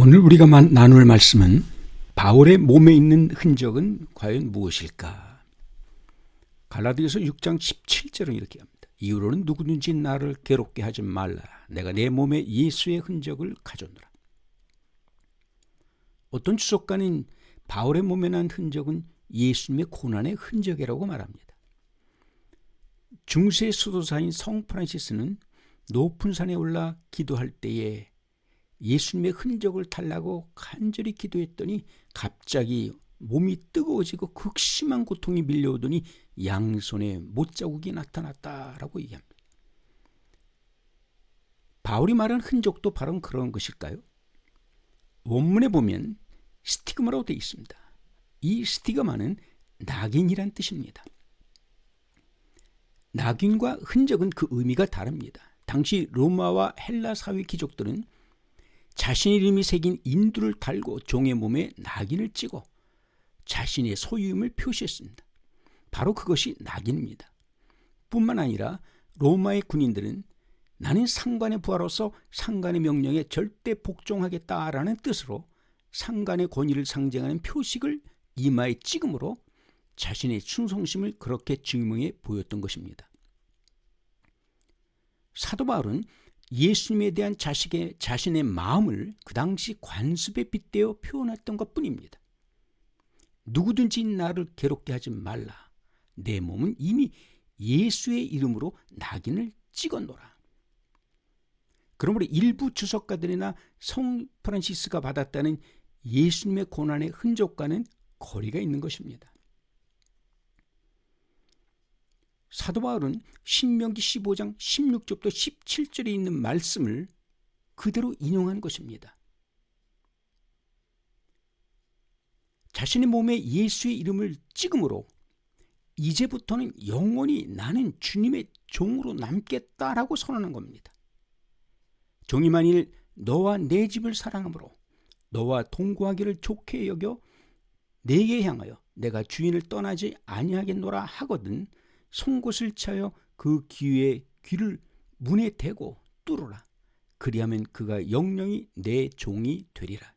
오늘 우리가 나눌 말씀은 바울의 몸에 있는 흔적은 과연 무엇일까? 갈라디아서 6장 17절은 이렇게 합니다. 이후로는 누구든지 나를 괴롭게 하지 말라. 내가 내 몸에 예수의 흔적을 가졌노라. 어떤 주석가는 바울의 몸에 난 흔적은 예수님의 고난의 흔적이라고 말합니다. 중세 수도사인 성 프란시스는 높은 산에 올라 기도할 때에 예수님의 흔적을 달라고 간절히 기도했더니 갑자기 몸이 뜨거워지고 극심한 고통이 밀려오더니 양손에 못자국이 나타났다라고 얘기합니다. 바울이 말한 흔적도 바로 그런 것일까요? 원문에 보면 스티그마라고 되어 있습니다. 이 스티그마는 낙인이란 뜻입니다. 낙인과 흔적은 그 의미가 다릅니다. 당시 로마와 헬라 사회 귀족들은 자신의 이름이 새긴 인두를 달고 종의 몸에 낙인을 찍어 자신의 소유임을 표시했습니다. 바로 그것이 낙인입니다. 뿐만 아니라 로마의 군인들은 나는 상관의 부하로서 상관의 명령에 절대 복종하겠다라는 뜻으로 상관의 권위를 상징하는 표식을 이마에 찍음으로 자신의 충성심을 그렇게 증명해 보였던 것입니다. 사도 바울은 예수님에 대한 자신의 마음을 그 당시 관습에 빗대어 표현했던 것뿐입니다. 누구든지 나를 괴롭게 하지 말라. 내 몸은 이미 예수의 이름으로 낙인을 찍었노라. 그러므로 일부 주석가들이나 성 프란시스가 받았다는 예수님의 고난의 흔적과는 거리가 있는 것입니다. 사도 바울은 신명기 15장 16절부터 17절에 있는 말씀을 그대로 인용한 것입니다. 자신의 몸에 예수의 이름을 찍음으로 이제부터는 영원히 나는 주님의 종으로 남겠다라고 선언한 겁니다. 종이 만일 너와 내 집을 사랑하므로 너와 동거하기를 좋게 여겨 내게 향하여 내가 주인을 떠나지 아니하겠노라 하거든 송곳을 차여 그 귀에 귀를 문에 대고 뚫으라. 그리하면 그가 영영이 내 종이 되리라.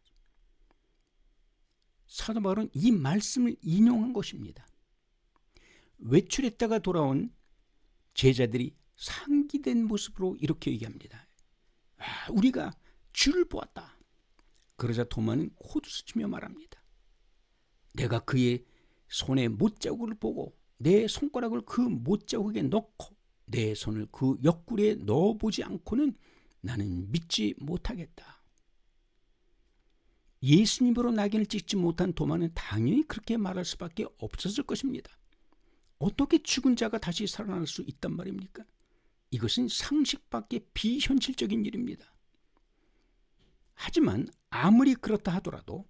사도 바울은 이 말씀을 인용한 것입니다. 외출했다가 돌아온 제자들이 상기된 모습으로 이렇게 얘기합니다. 우리가 주를 보았다. 그러자 도마는 호두수치며 말합니다. 내가 그의 손에 못자국을 보고 내 손가락을 그 못자국에 넣고 내 손을 그 옆구리에 넣어보지 않고는 나는 믿지 못하겠다. 예수님으로 낙인을 찍지 못한 도마는 당연히 그렇게 말할 수밖에 없었을 것입니다. 어떻게 죽은 자가 다시 살아날 수 있단 말입니까? 이것은 상식밖에 비현실적인 일입니다. 하지만 아무리 그렇다 하더라도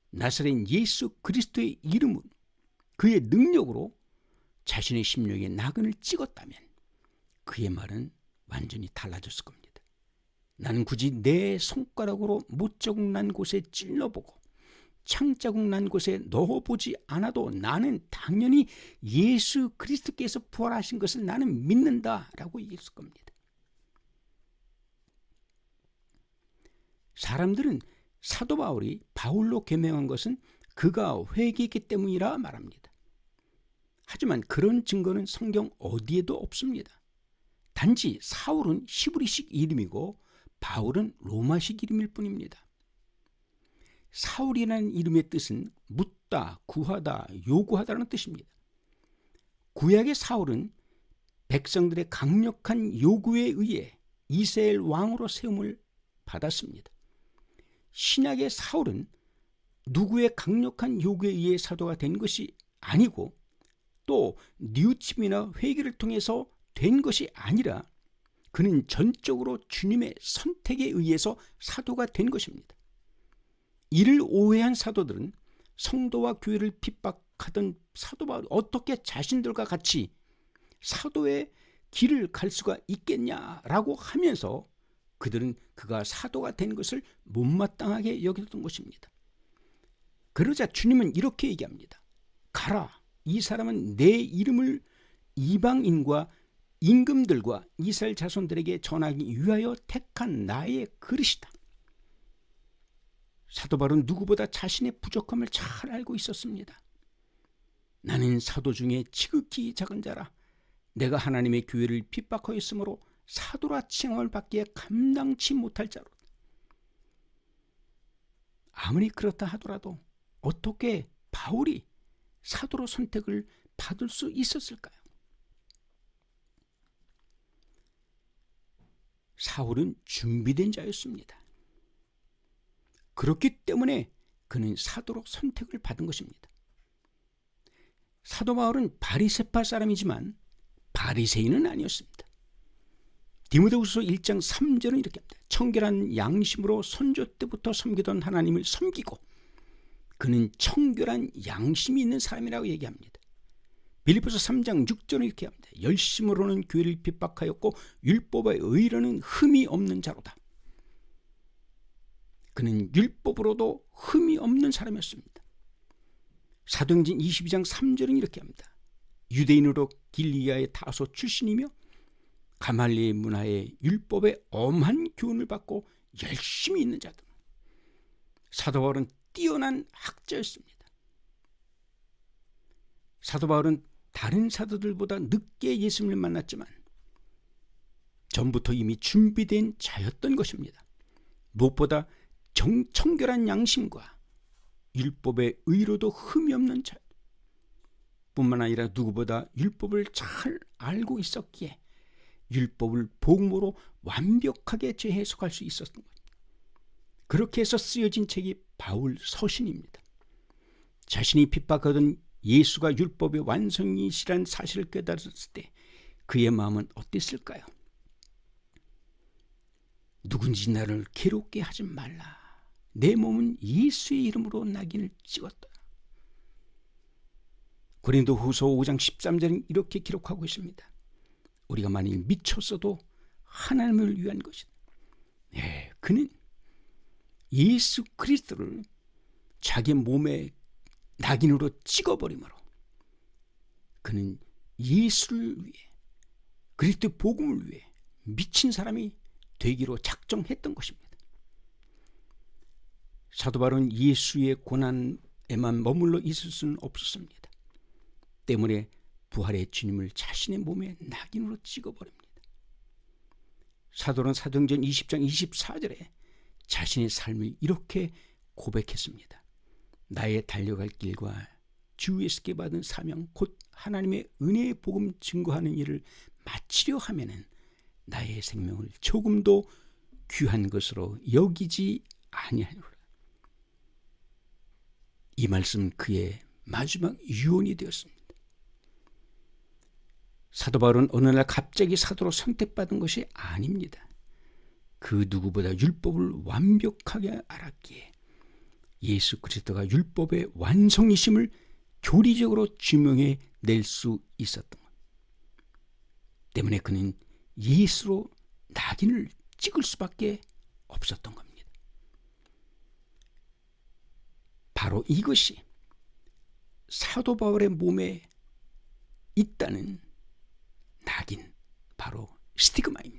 나사렛 예수 그리스도의 이름은 그의 능력으로 자신의 심령에 낙인을 찍었다면 그의 말은 완전히 달라졌을 겁니다. 나는 굳이 내 손가락으로 못자국 난 곳에 찔러보고 창자국 난 곳에 넣어보지 않아도 나는 당연히 예수 그리스도께서 부활하신 것을 나는 믿는다라고 얘기했을 겁니다. 사람들은 사도 바울이 바울로 개명한 것은 그가 회개했기 때문이라 말합니다. 하지만 그런 증거는 성경 어디에도 없습니다. 단지 사울은 히브리식 이름이고 바울은 로마식 이름일 뿐입니다. 사울이라는 이름의 뜻은 묻다, 구하다, 요구하다라는 뜻입니다. 구약의 사울은 백성들의 강력한 요구에 의해 이스라엘 왕으로 세움을 받았습니다. 신약의 사울은 누구의 강력한 요구에 의해 사도가 된 것이 아니고 또 뉘우침이나 회개를 통해서 된 것이 아니라 그는 전적으로 주님의 선택에 의해서 사도가 된 것입니다. 이를 오해한 사도들은 성도와 교회를 핍박하던 사도 바울이 어떻게 자신들과 같이 사도의 길을 갈 수가 있겠냐라고 하면서 그들은 그가 사도가 된 것을 못마땅하게 여겼던 것입니다. 그러자 주님은 이렇게 얘기합니다. 가라. 이 사람은 내 이름을 이방인과 임금들과 이스라엘 자손들에게 전하기 위하여 택한 나의 그릇이다. 사도 바울은 누구보다 자신의 부족함을 잘 알고 있었습니다. 나는 사도 중에 지극히 작은 자라. 내가 하나님의 교회를 핍박하였으므로 사도라 칭함을 받기에 감당치 못할 자로. 아무리 그렇다 하더라도 어떻게 바울이 사도로 선택을 받을 수 있었을까요? 사울은 준비된 자였습니다. 그렇기 때문에 그는 사도로 선택을 받은 것입니다. 사도 바울은 바리새파 사람이지만 바리새인은 아니었습니다. 디모데후서 1장 3절은 이렇게 합니다. 청결한 양심으로 선조 때부터 섬기던 하나님을 섬기고 그는 청결한 양심이 있는 사람이라고 얘기합니다. 빌립보서 3장 6절은 이렇게 합니다. 열심으로는 교회를 핍박하였고 율법에 의로는 흠이 없는 자로다. 그는 율법으로도 흠이 없는 사람이었습니다. 사도행전 22장 3절은 이렇게 합니다. 유대인으로 길리아의 다소 출신이며 가말리의 문화에 율법의 엄한 교훈을 받고 열심히 있는 자들. 사도 바울은 뛰어난 학자였습니다. 사도 바울은 다른 사도들보다 늦게 예수님을 만났지만 전부터 이미 준비된 자였던 것입니다. 무엇보다 청결한 양심과 율법의 의로도 흠이 없는 자 뿐만 아니라 누구보다 율법을 잘 알고 있었기에 율법을 복음으로 완벽하게 재해석할 수 있었던 것입니다. 그렇게 해서 쓰여진 책이 바울 서신입니다. 자신이 핍박하던 예수가 율법의 완성이시란 사실을 깨달았을 때 그의 마음은 어땠을까요? 누군지 나를 괴롭게 하지 말라. 내 몸은 예수의 이름으로 낙인을 찍었다. 고린도후서 5장 13절은 이렇게 기록하고 있습니다. 우리가 만일 미쳤어도 하나님을 위한 것이다. 네, 그는 예수 그리스도를 자기 몸에 낙인으로 찍어버림으로 그는 예수를 위해 그리스도 복음을 위해 미친 사람이 되기로 작정했던 것입니다. 사도 바울은 예수의 고난에만 머물러 있을 수는 없었습니다. 때문에 부활의 주님을 자신의 몸에 낙인으로 찍어버립니다. 사도는 사도행전 20장 24절에 자신의 삶을 이렇게 고백했습니다. 나의 달려갈 길과 주 예수께 받은 사명 곧 하나님의 은혜의 복음 증거하는 일을 마치려 하면은 나의 생명을 조금도 귀한 것으로 여기지 아니하노라. 이 말씀 그의 마지막 유언이 되었습니다. 사도 바울은 어느 날 갑자기 사도로 선택받은 것이 아닙니다. 그 누구보다 율법을 완벽하게 알았기에 예수 그리스도가 율법의 완성이심을 교리적으로 증명해 낼 수 있었던 것 때문에 그는 예수로 낙인을 찍을 수밖에 없었던 겁니다. 바로 이것이 사도 바울의 몸에 있다는 낙인, 바로 스티그마입니다.